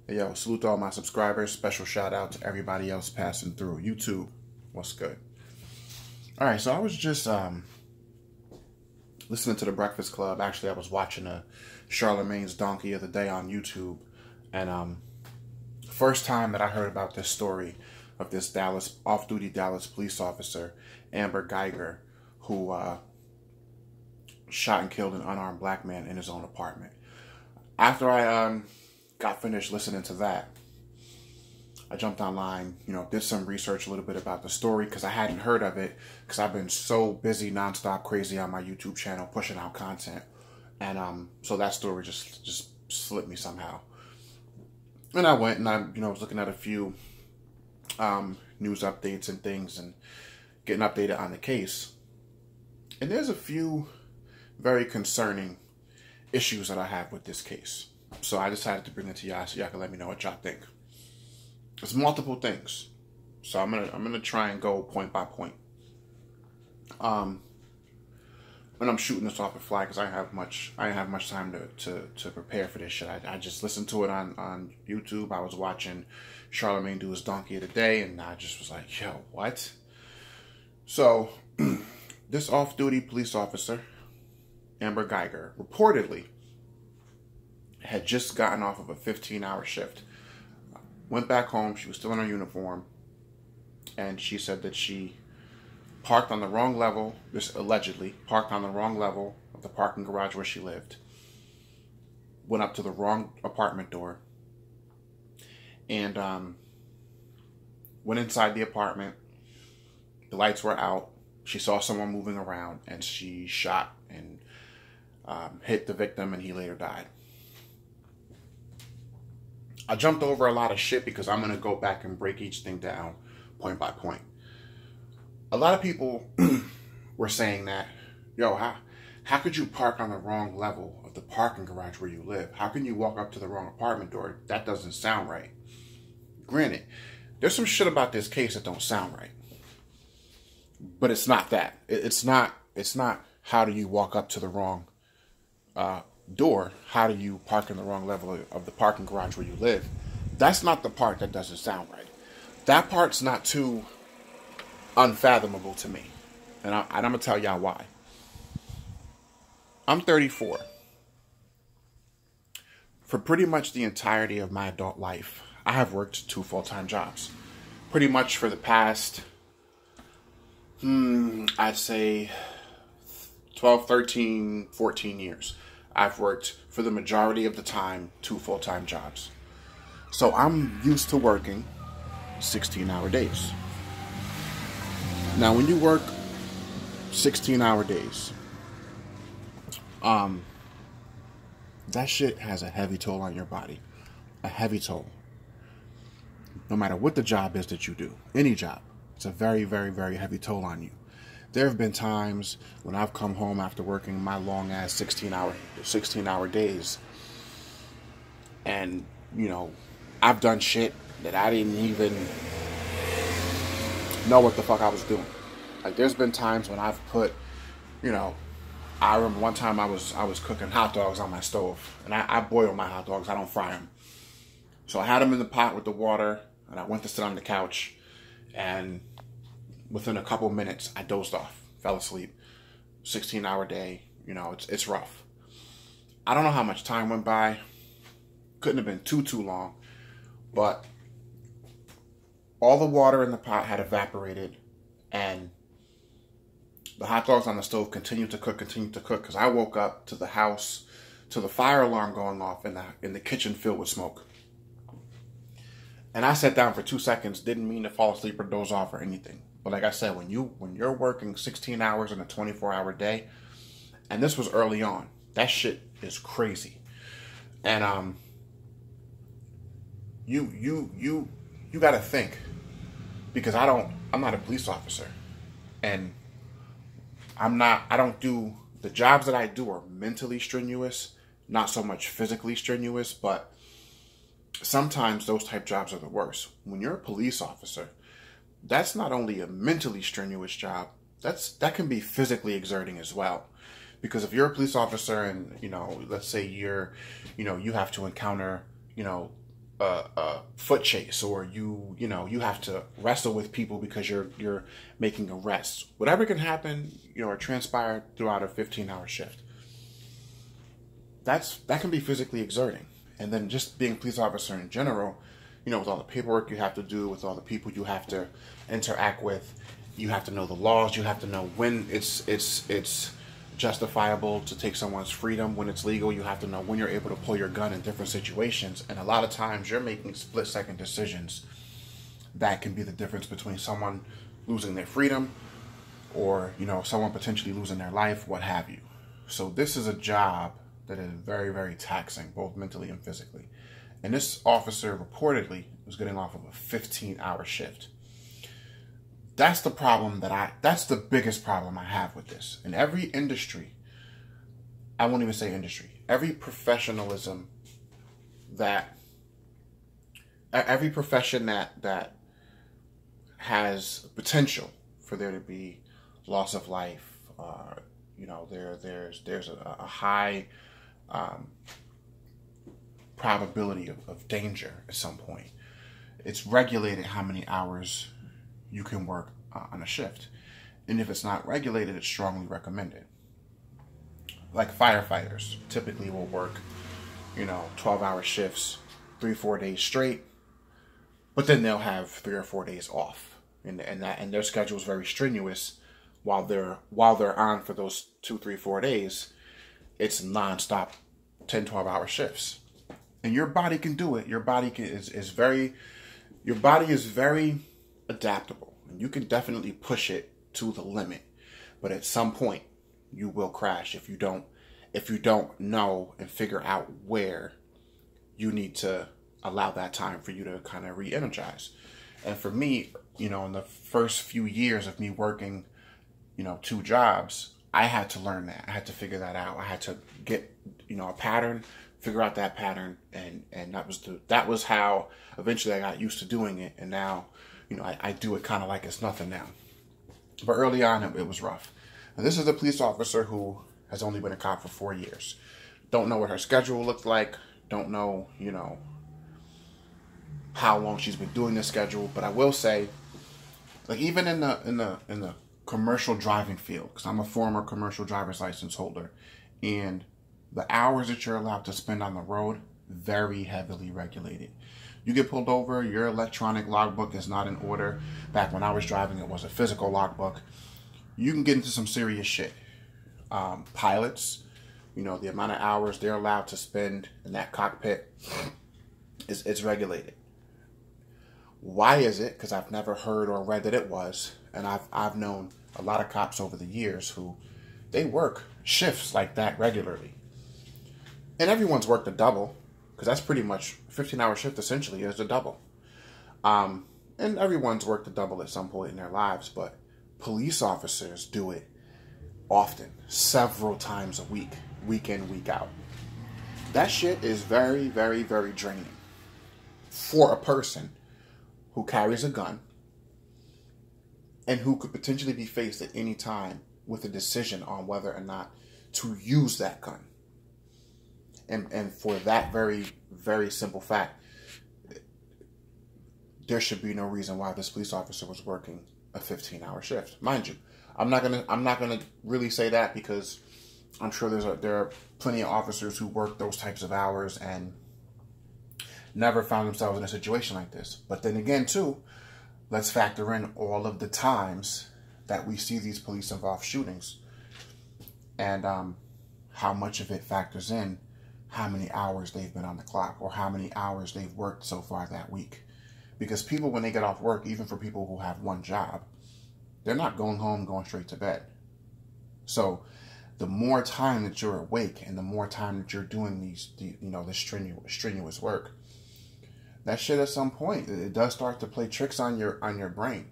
Hey, yo, salute to all my subscribers. Special shout out to everybody else passing through. YouTube, what's good? All right, so I was just listening to The Breakfast Club. Actually, I was watching Charlemagne's Donkey of the Day on YouTube. And first time that I heard about this story of this off-duty Dallas police officer, Amber Guyger, who shot and killed an unarmed black man in his own apartment. After I got finished listening to that, I jumped online, did some research a little bit about the story because I hadn't heard of it because I've been so busy, nonstop, crazy on my YouTube channel pushing out content. And so that story just slipped me somehow. And I went and I was looking at a few news updates and things and getting updated on the case. And there's a few very concerning issues that I have with this case. So I decided to bring it to y'all so y'all can let me know what y'all think. There's multiple things. So I'm gonna try and go point by point. And I'm shooting this off the fly because I didn't have much time to prepare for this shit. I just listened to it on YouTube. I was watching Charlemagne do his Donkey of the Day, and I just was like, yo, what? So this off-duty police officer, Amber Guyger, reportedly had just gotten off of a 15-hour shift. Went back home. She was still in her uniform. And she said that she parked on the wrong level, this allegedly, parked on the wrong level of the parking garage where she lived. Went up to the wrong apartment door. And went inside the apartment. The lights were out. She saw someone moving around. And she shot and hit the victim, and he later died. I jumped over a lot of shit because I'm going to go back and break each thing down point by point. A lot of people were saying that, yo, how could you park on the wrong level of the parking garage where you live? How can you walk up to the wrong apartment door? That doesn't sound right. Granted, there's some shit about this case that don't sound right. But it's not that. It's not how do you walk up to the wrong door, how do you park in the wrong level of the parking garage where you live. That's not the part that doesn't sound right. That part's not too unfathomable to me. And I'm going to tell y'all why. I'm 34. For pretty much the entirety of my adult life, I have worked 2 full-time jobs. Pretty much for the past, I'd say 12, 13, 14 years. I've worked, for the majority of the time, 2 full-time jobs. So I'm used to working 16-hour days. Now, when you work 16-hour days, that shit has a heavy toll on your body. A heavy toll. No matter what the job is that you do, any job, it's a very, very, very heavy toll on you. There have been times when I've come home after working my long-ass 16-hour days. And, I've done shit that I didn't even know what the fuck I was doing. Like, there's been times when I've put, I remember one time I was cooking hot dogs on my stove. And I boil my hot dogs. I don't fry them. So I had them in the pot with the water. And I went to sit on the couch. And within a couple minutes, I dozed off, fell asleep. 16-hour day, it's rough. I don't know how much time went by. Couldn't have been too long. But all the water in the pot had evaporated. And the hot dogs on the stove continued to cook. Because I woke up to the house, to the fire alarm going off in the kitchen filled with smoke. And I sat down for 2 seconds, didn't mean to fall asleep or doze off or anything. But like I said, when you're working 16 hours in a 24-hour day, and this was early on, that shit is crazy. And you got to think, because I'm not a police officer, and I don't do, the jobs that I do are mentally strenuous, not so much physically strenuous, but sometimes those type jobs are the worst. When you're a police officer, that's not only a mentally strenuous job, that can be physically exerting as well. Because if you're a police officer and, let's say you have to encounter you know, a foot chase, or you have to wrestle with people because you're making arrests. Whatever can happen, or transpire throughout a 15-hour shift. That can be physically exerting. And then just being a police officer in general, with all the paperwork you have to do, with all the people you have to interact with, you have to know the laws. You have to know when it's justifiable to take someone's freedom, when it's legal. You have to know when you're able to pull your gun in different situations. And a lot of times you're making split-second decisions that can be the difference between someone losing their freedom or, someone potentially losing their life, what have you. So this is a job that is very, very taxing, both mentally and physically. And this officer reportedly was getting off of a 15-hour shift. That's the problem that's the biggest problem I have with this. In every industry, I won't even say industry, every professionalism every profession that has potential for there to be loss of life, there's a high probability of danger at some point. It's regulated how many hours you can work on a shift. And if it's not regulated, it's strongly recommended. Like firefighters typically will work, 12-hour shifts, 3-4 days straight, but then they'll have 3 or 4 days off. And their schedule is very strenuous while they're on for those 2, 3, 4 days. It's nonstop 10, 12-hour shifts. And your body can do it. Your body is very adaptable, and you can definitely push it to the limit, but at some point you will crash if you don't know and figure out where you need to allow that time for you to kind of re-energize. And for me, in the first few years of me working 2 jobs, I had to learn that. I had to figure that out. I had to get a pattern, figure out that pattern, and that was how eventually I got used to doing it. And now I do it kind of like it's nothing now. But early on, it was rough. And this is a police officer who has only been a cop for 4 years. Don't know what her schedule looked like. Don't know, how long she's been doing this schedule. But I will say, like, even in the commercial driving field, because I'm a former commercial driver's license holder, and the hours that you're allowed to spend on the road, very heavily regulated. You get pulled over, your electronic logbook is not in order. Back when I was driving, it was a physical logbook. You can get into some serious shit. Pilots, the amount of hours they're allowed to spend in that cockpit is regulated. Why is it? Because I've never heard or read that it was. And I've known a lot of cops over the years who they work shifts like that regularly. And everyone's worked a double, because that's pretty much 15-hour shift essentially is a double. And everyone's worked a double at some point in their lives, but police officers do it often, several times a week, week in, week out. That shit is very, very, very draining for a person who carries a gun and who could potentially be faced at any time with a decision on whether or not to use that gun. And for that very, very simple fact, there should be no reason why this police officer was working a 15-hour shift. Mind you, I'm not gonna really say that, because I'm sure there are plenty of officers who work those types of hours and never found themselves in a situation like this. But then again, too, let's factor in all of the times that we see these police-involved shootings, and how much of it factors in how many hours they've been on the clock, or how many hours they've worked so far that week. Because people, when they get off work, even for people who have one job, they're not going home, going straight to bed. So the more time that you're awake and the more time that you're doing this strenuous work, that shit at some point, it does start to play tricks on your brain.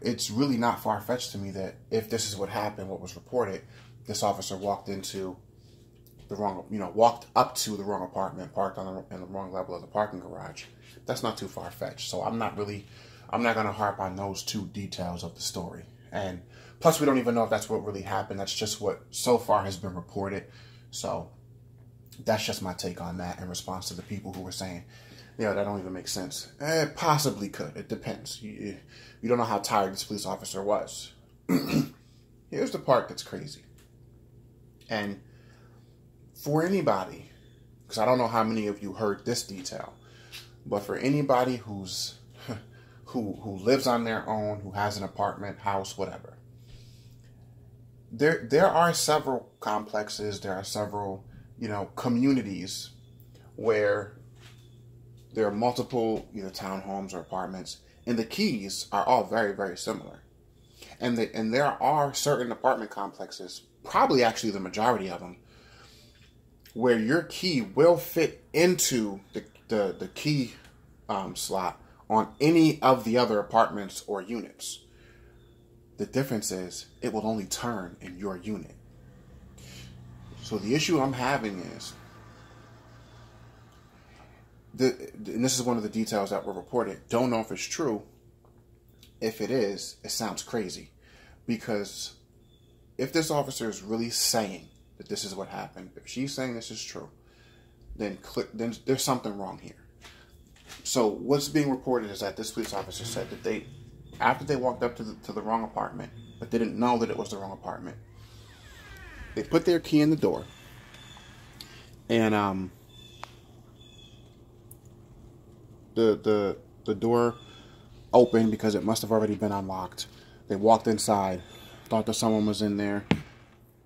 It's really not far-fetched to me that if this is what happened, what was reported, this officer walked up to the wrong apartment, parked in the wrong level of the parking garage. That's not too far-fetched. So I'm not going to harp on those 2 details of the story. And plus, we don't even know if that's what really happened. That's just what so far has been reported. So That's just my take on that in response to the people who were saying, that don't even make sense. It possibly could. It depends. You don't know how tired this police officer was. Here's the part that's crazy. And for anybody, because I don't know how many of you heard this detail, but for anybody who lives on their own, who has an apartment, house, whatever, there are several complexes, there are several, communities where there are multiple either townhomes or apartments, and the keys are all very, very similar. And there are certain apartment complexes, probably actually the majority of them, where your key will fit into the key slot on any of the other apartments or units. The difference is it will only turn in your unit. So the issue I'm having is, and this is one of the details that were reported, don't know if it's true. If it is, it sounds crazy. Because if this officer is really saying that this is what happened, if she's saying this is true, then there's something wrong here. So what's being reported is that this police officer said that after they walked up to the wrong apartment, but they didn't know that it was the wrong apartment, they put their key in the door, and the door opened because it must have already been unlocked. They walked inside, thought that someone was in there,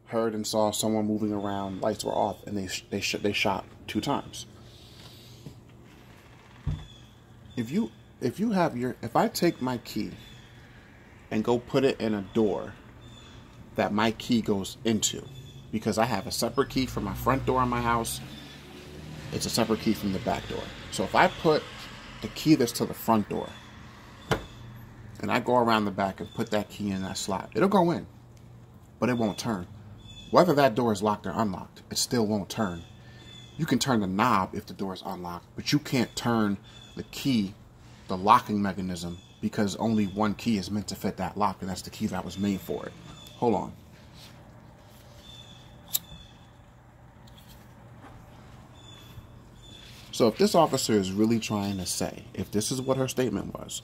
heard and saw someone moving around, lights were off, and they shot 2 times. If I take my key and go put it in a door that my key goes into, because I have a separate key for my front door in my house, it's a separate key from the back door. So if I put the key that's to the front door and I go around the back and put that key in that slot, it'll go in, but it won't turn. Whether that door is locked or unlocked, it still won't turn. You can turn the knob if the door is unlocked, but you can't turn the key, the locking mechanism, because only one key is meant to fit that lock, and that's the key that was made for it. Hold on. So if this officer is really trying to say, if this is what her statement was,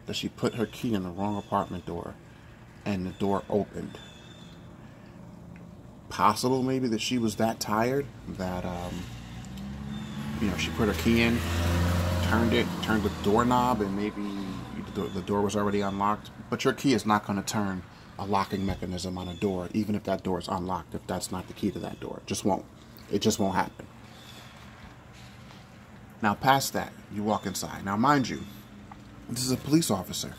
that she put her key in the wrong apartment door and the door opened, possible maybe that she was that tired that she put her key in, turned the doorknob, and maybe the door was already unlocked. But your key is not going to turn a locking mechanism on a door, even if that door is unlocked, if that's not the key to that door. It just won't happen. Now, past that, you walk inside. Now, mind you, this is a police officer.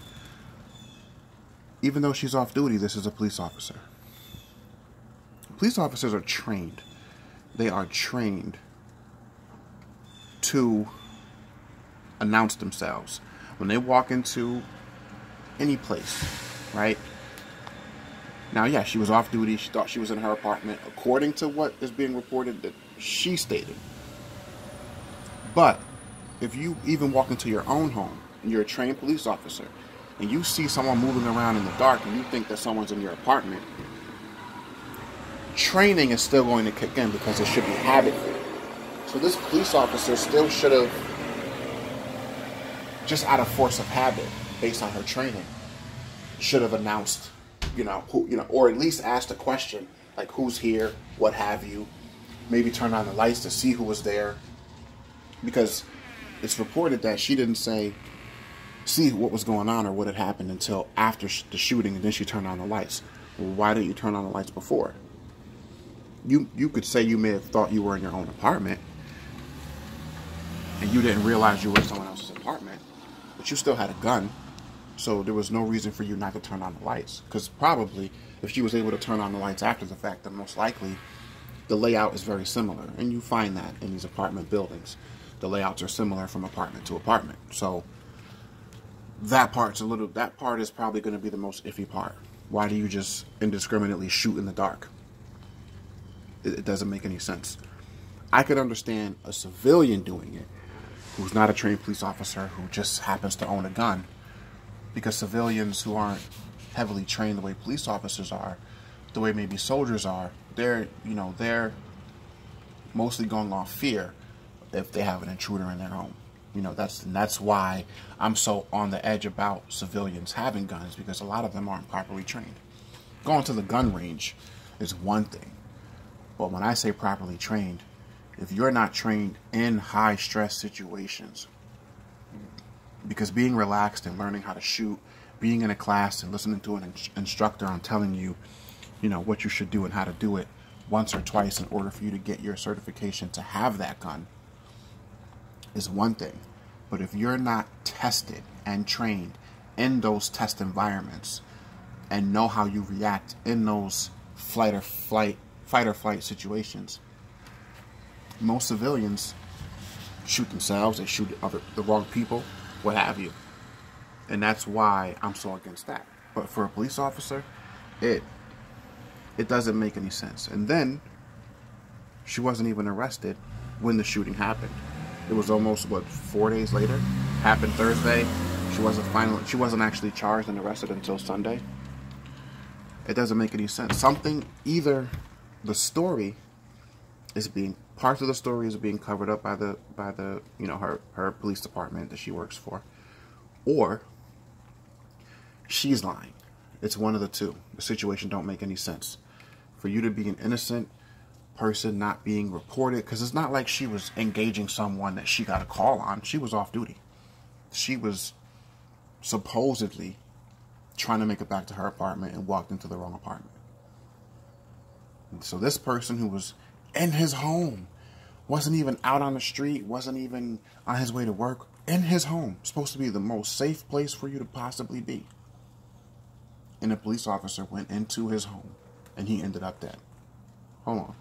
Even though she's off duty, this is a police officer. Police officers are trained. They are trained to announce themselves when they walk into any place, right? Now, yeah, she was off duty. She thought she was in her apartment, according to what is being reported that she stated. But if you even walk into your own home and you're a trained police officer and you see someone moving around in the dark and you think that someone's in your apartment, training is still going to kick in because it should be habit. So this police officer still should have, just out of force of habit, based on her training, should have announced, or at least asked a question like, who's here, what have you, maybe turn on the lights to see who was there. Because it's reported that she didn't see what was going on or what had happened until after the shooting, and then she turned on the lights. Well, why didn't you turn on the lights before? You could say you may have thought you were in your own apartment and you didn't realize you were in someone else's apartment, but you still had a gun, so there was no reason for you not to turn on the lights. Because probably if she was able to turn on the lights after the fact, then most likely the layout is very similar, and you find that in these apartment buildings. The layouts are similar from apartment to apartment. So that part is probably going to be the most iffy part. Why do you just indiscriminately shoot in the dark? It doesn't make any sense. I could understand a civilian doing it who's not a trained police officer, who just happens to own a gun, because civilians who aren't heavily trained the way police officers are, the way maybe soldiers are, they're mostly going off fear if they have an intruder in their home. You know, that's why I'm so on the edge about civilians having guns, because a lot of them aren't properly trained. Going to the gun range is one thing, but when I say properly trained, if you're not trained in high stress situations, because being relaxed and learning how to shoot, being in a class and listening to an instructor on telling you, you know, what you should do and how to do it once or twice in order for you to get your certification to have that gun is one thing. But if you're not tested and trained in those test environments and know how you react in those fight or flight situations, most civilians shoot themselves, they shoot the wrong people, what have you. And that's why I'm so against that. But for a police officer, it doesn't make any sense. And then she wasn't even arrested when the shooting happened. It was almost, what, 4 days later? Happened Thursday. She wasn't actually charged and arrested until Sunday. It doesn't make any sense. Either the story is parts of the story is being covered up by the you know, her police department that she works for, or she's lying. It's one of the two. The situation don't make any sense. For you to be an innocent person not being reported, because it's not like she was engaging someone that she got a call on. She was off duty. She was supposedly trying to make it back to her apartment and walked into the wrong apartment. And so this person who was in his home, wasn't even out on the street, wasn't even on his way to work, in his home, supposed to be the most safe place for you to possibly be. And a police officer went into his home and he ended up dead. Hold on.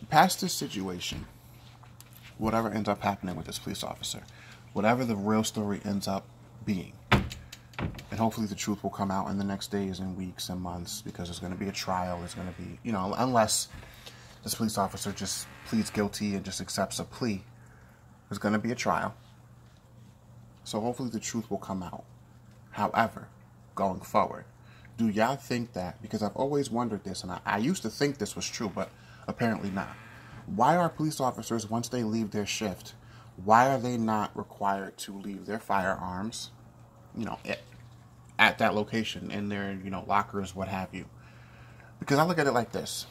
Past this situation, whatever ends up happening with this police officer, whatever the real story ends up being, and hopefully the truth will come out in the next days and weeks and months, because there's going to be a trial. There's going to be, you know, unless this police officer just pleads guilty and just accepts a plea, there's going to be a trial. So hopefully the truth will come out. However, going forward, do y'all think that, because I've always wondered this, and I used to think this was true, but apparently not. Why are police officers, once they leave their shift, why are they not required to leave their firearms, you know, at that location, in their, you know, lockers, what have you? Because I look at it like this,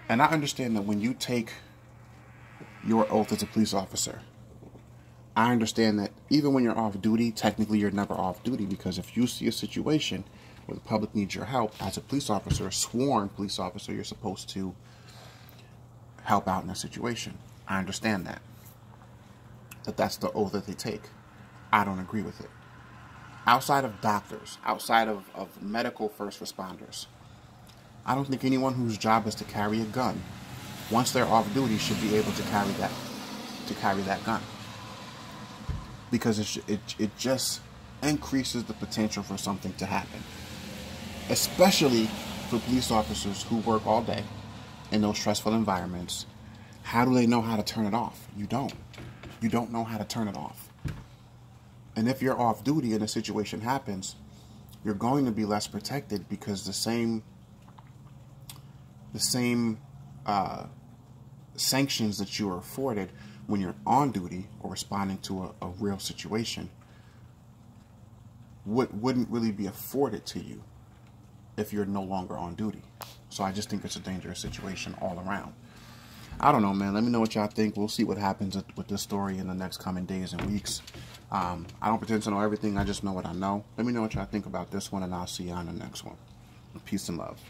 and I understand that when you take your oath as a police officer, I understand that even when you're off duty, technically you're never off duty, because if you see a situation where the public needs your help, as a police officer, a sworn police officer, you're supposed to help out in a situation. I understand that. That that's the oath that they take. I don't agree with it. Outside of doctors, outside of medical first responders, I don't think anyone whose job is to carry a gun, once they're off duty, should be able to carry that gun. Because it just increases the potential for something to happen. Especially for police officers who work all day in those stressful environments. How do they know how to turn it off? You don't. You don't know how to turn it off. And if you're off duty and a situation happens, you're going to be less protected, because the same sanctions that you are afforded when you're on duty or responding to a real situation wouldn't really be afforded to you if you're no longer on duty. So I just think it's a dangerous situation all around. I don't know, man. Let me know what y'all think. We'll see what happens with this story in the next coming days and weeks. I don't pretend to know everything. I just know what I know. Let me know what y'all think about this one, and I'll see you on the next one. Peace and love.